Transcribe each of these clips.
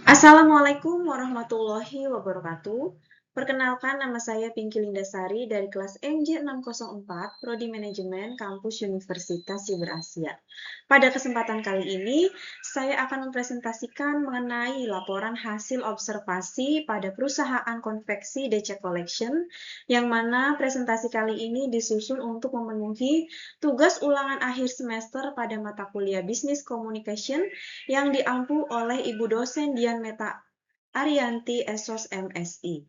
Assalamualaikum warahmatullahi wabarakatuh. Perkenalkan, nama saya Pinky Lindasari dari kelas MJ604, Prodi Manajemen Kampus Universitas Siber Asia. Pada kesempatan kali ini, saya akan mempresentasikan mengenai laporan hasil observasi pada perusahaan konveksi DC Collection, yang mana presentasi kali ini disusun untuk memenuhi tugas ulangan akhir semester pada mata kuliah Business Communication yang diampu oleh Ibu dosen Dian Meta Ariyanti Esos MSI.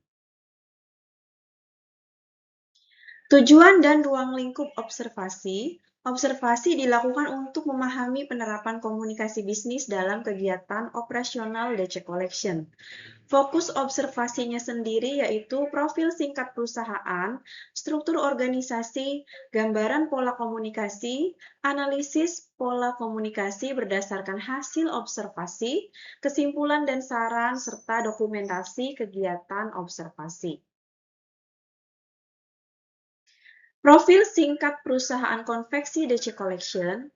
Tujuan dan ruang lingkup observasi. Observasi dilakukan untuk memahami penerapan komunikasi bisnis dalam kegiatan operasional DC Collection. Fokus observasinya sendiri yaitu profil singkat perusahaan, struktur organisasi, gambaran pola komunikasi, analisis pola komunikasi berdasarkan hasil observasi, kesimpulan dan saran, serta dokumentasi kegiatan observasi. Profil singkat perusahaan konveksi DC Collection.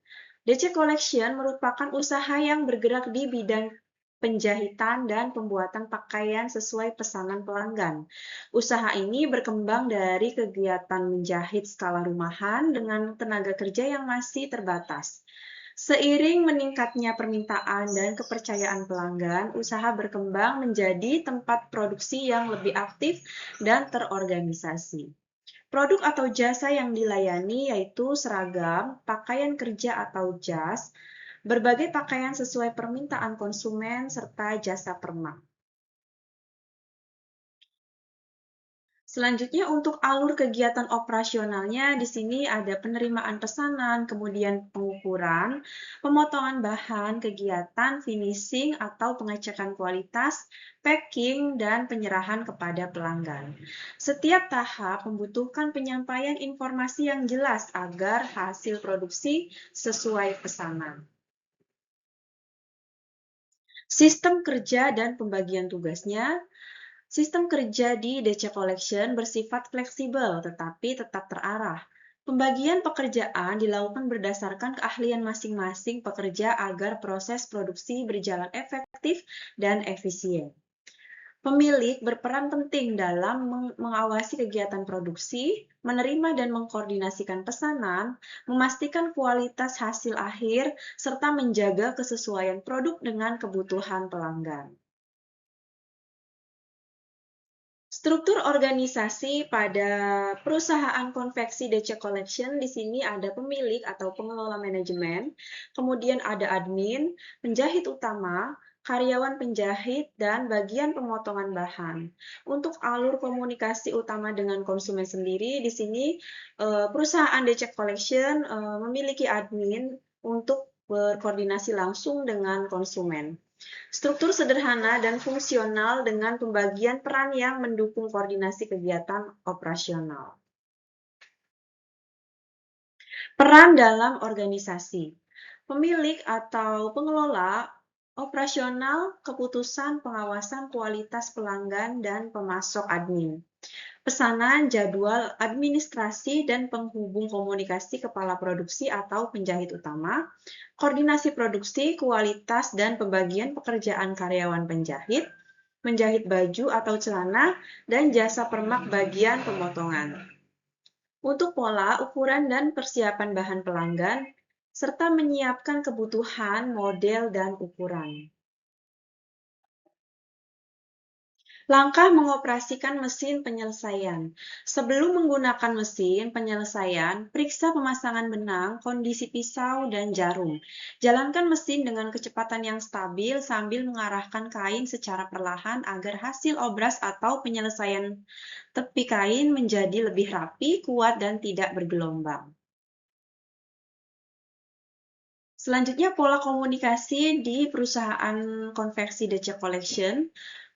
DC Collection merupakan usaha yang bergerak di bidang penjahitan dan pembuatan pakaian sesuai pesanan pelanggan. Usaha ini berkembang dari kegiatan menjahit skala rumahan dengan tenaga kerja yang masih terbatas. Seiring meningkatnya permintaan dan kepercayaan pelanggan, usaha berkembang menjadi tempat produksi yang lebih aktif dan terorganisasi. Produk atau jasa yang dilayani yaitu seragam, pakaian kerja atau jas, berbagai pakaian sesuai permintaan konsumen, serta jasa permak. Selanjutnya untuk alur kegiatan operasionalnya, di sini ada penerimaan pesanan, kemudian pengukuran, pemotongan bahan, kegiatan finishing atau pengecekan kualitas, packing, dan penyerahan kepada pelanggan. Setiap tahap membutuhkan penyampaian informasi yang jelas agar hasil produksi sesuai pesanan. Sistem kerja dan pembagian tugasnya. Sistem kerja di DC Collection bersifat fleksibel tetapi tetap terarah. Pembagian pekerjaan dilakukan berdasarkan keahlian masing-masing pekerja agar proses produksi berjalan efektif dan efisien. Pemilik berperan penting dalam mengawasi kegiatan produksi, menerima dan mengkoordinasikan pesanan, memastikan kualitas hasil akhir, serta menjaga kesesuaian produk dengan kebutuhan pelanggan. Struktur organisasi pada perusahaan konveksi DC Collection, di sini ada pemilik atau pengelola manajemen, kemudian ada admin, penjahit utama, karyawan penjahit, dan bagian pemotongan bahan. Untuk alur komunikasi utama dengan konsumen sendiri, di sini perusahaan DC Collection memiliki admin untuk berkoordinasi langsung dengan konsumen. Struktur sederhana dan fungsional dengan pembagian peran yang mendukung koordinasi kegiatan operasional. Peran dalam organisasi. Pemilik atau pengelola operasional, keputusan, pengawasan kualitas pelanggan, dan pemasok admin. Pesanan, jadwal, administrasi, dan penghubung komunikasi kepala produksi atau penjahit utama, koordinasi produksi, kualitas, dan pembagian pekerjaan karyawan penjahit, menjahit baju atau celana, dan jasa permak bagian pemotongan. Untuk pola, ukuran, dan persiapan bahan pelanggan, serta menyiapkan kebutuhan, model, dan ukuran. Langkah mengoperasikan mesin penyelesaian. Sebelum menggunakan mesin penyelesaian, periksa pemasangan benang, kondisi pisau, dan jarum. Jalankan mesin dengan kecepatan yang stabil sambil mengarahkan kain secara perlahan agar hasil obras atau penyelesaian tepi kain menjadi lebih rapi, kuat, dan tidak bergelombang. Selanjutnya, pola komunikasi di perusahaan konveksi DC Collection.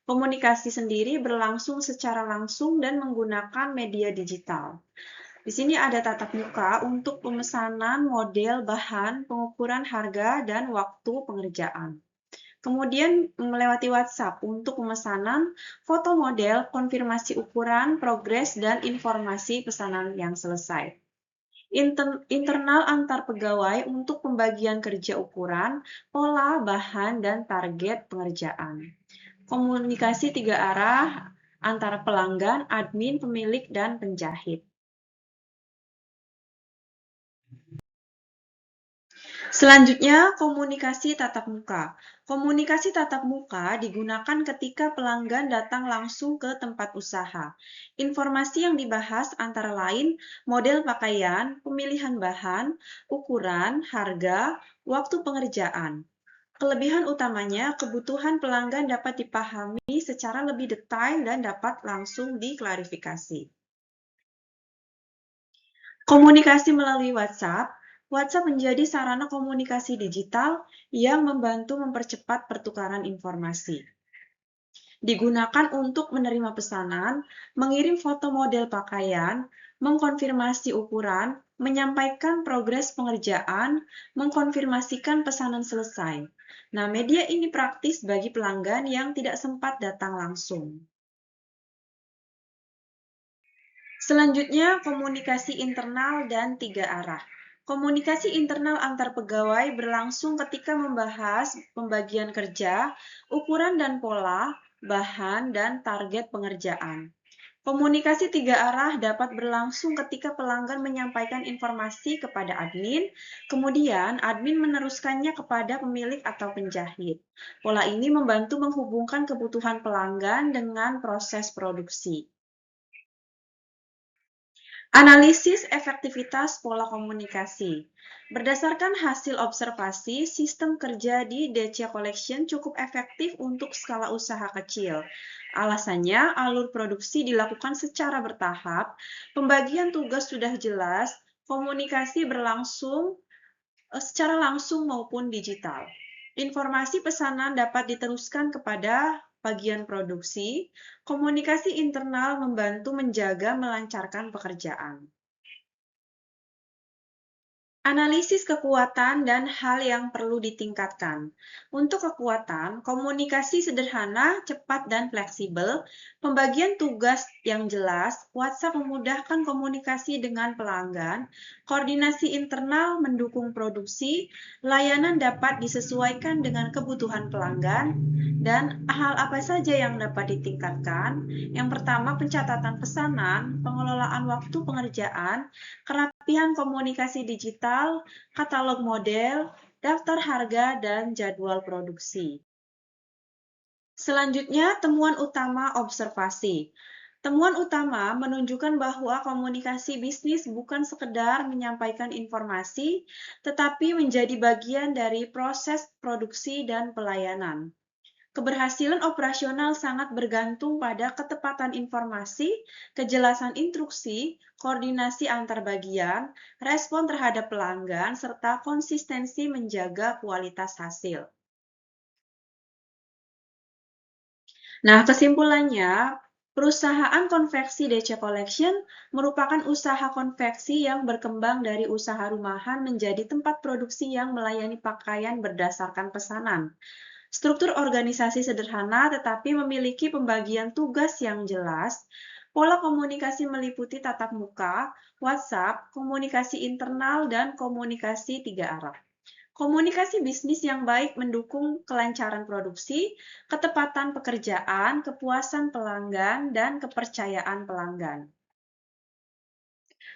Komunikasi sendiri berlangsung secara langsung dan menggunakan media digital. Di sini ada tatap muka untuk pemesanan model, bahan, pengukuran harga, dan waktu pengerjaan. Kemudian melewati WhatsApp untuk pemesanan, foto model, konfirmasi ukuran, progres, dan informasi pesanan yang selesai. Internal antar pegawai untuk pembagian kerja ukuran, pola, bahan, dan target pengerjaan. Komunikasi 3 arah antara pelanggan, admin, pemilik, dan penjahit. Selanjutnya, komunikasi tatap muka. Komunikasi tatap muka digunakan ketika pelanggan datang langsung ke tempat usaha. Informasi yang dibahas antara lain model pakaian, pemilihan bahan, ukuran, harga, waktu pengerjaan. Kelebihan utamanya, kebutuhan pelanggan dapat dipahami secara lebih detail dan dapat langsung diklarifikasi. Komunikasi melalui WhatsApp. WhatsApp menjadi sarana komunikasi digital yang membantu mempercepat pertukaran informasi. Digunakan untuk menerima pesanan, mengirim foto model pakaian, mengkonfirmasi ukuran, menyampaikan progres pengerjaan, mengkonfirmasikan pesanan selesai. Nah, media ini praktis bagi pelanggan yang tidak sempat datang langsung. Selanjutnya, komunikasi internal dan 3 arah. Komunikasi internal antar pegawai berlangsung ketika membahas pembagian kerja, ukuran dan pola, bahan, dan target pengerjaan. Komunikasi 3 arah dapat berlangsung ketika pelanggan menyampaikan informasi kepada admin, kemudian admin meneruskannya kepada pemilik atau penjahit. Pola ini membantu menghubungkan kebutuhan pelanggan dengan proses produksi. Analisis efektivitas pola komunikasi. Berdasarkan hasil observasi, sistem kerja di DC Collection cukup efektif untuk skala usaha kecil. Alasannya, alur produksi dilakukan secara bertahap, pembagian tugas sudah jelas, komunikasi berlangsung secara langsung maupun digital. Informasi pesanan dapat diteruskan kepada bagian produksi. Komunikasi internal membantu menjaga melancarkan pekerjaan. Analisis kekuatan dan hal yang perlu ditingkatkan. Untuk kekuatan, komunikasi sederhana, cepat, dan fleksibel, pembagian tugas yang jelas, WhatsApp memudahkan komunikasi dengan pelanggan, koordinasi internal mendukung produksi, layanan dapat disesuaikan dengan kebutuhan pelanggan, dan hal apa saja yang dapat ditingkatkan. Yang pertama, pencatatan pesanan, pengelolaan waktu pengerjaan, kerapihan komunikasi digital, katalog model, daftar harga, dan jadwal produksi. Selanjutnya, temuan utama observasi. Temuan utama menunjukkan bahwa komunikasi bisnis bukan sekedar menyampaikan informasi, tetapi menjadi bagian dari proses produksi dan pelayanan. Keberhasilan operasional sangat bergantung pada ketepatan informasi, kejelasan instruksi, koordinasi antar bagian, respon terhadap pelanggan, serta konsistensi menjaga kualitas hasil. Nah, kesimpulannya, perusahaan konveksi DC Collection merupakan usaha konveksi yang berkembang dari usaha rumahan menjadi tempat produksi yang melayani pakaian berdasarkan pesanan. Struktur organisasi sederhana tetapi memiliki pembagian tugas yang jelas. Pola komunikasi meliputi tatap muka, WhatsApp, komunikasi internal, dan komunikasi 3 arah. Komunikasi bisnis yang baik mendukung kelancaran produksi, ketepatan pekerjaan, kepuasan pelanggan, dan kepercayaan pelanggan.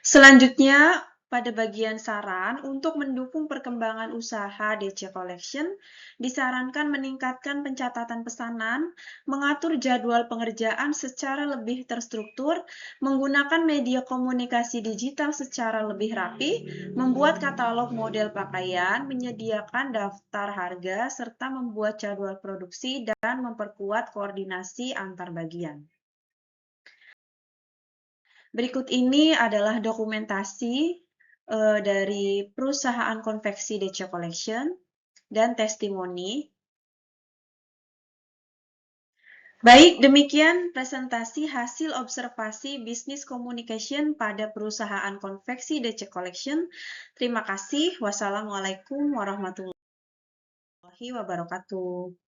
Selanjutnya, pada bagian saran, untuk mendukung perkembangan usaha DC Collection, disarankan meningkatkan pencatatan pesanan, mengatur jadwal pengerjaan secara lebih terstruktur, menggunakan media komunikasi digital secara lebih rapi, membuat katalog model pakaian, menyediakan daftar harga, serta membuat jadwal produksi dan memperkuat koordinasi antar bagian. Berikut ini adalah dokumentasi dari perusahaan konveksi DC Collection dan testimoni. Baik, demikian presentasi hasil observasi bisnis communication pada perusahaan konveksi DC Collection. Terima kasih. Wassalamualaikum warahmatullahi wabarakatuh.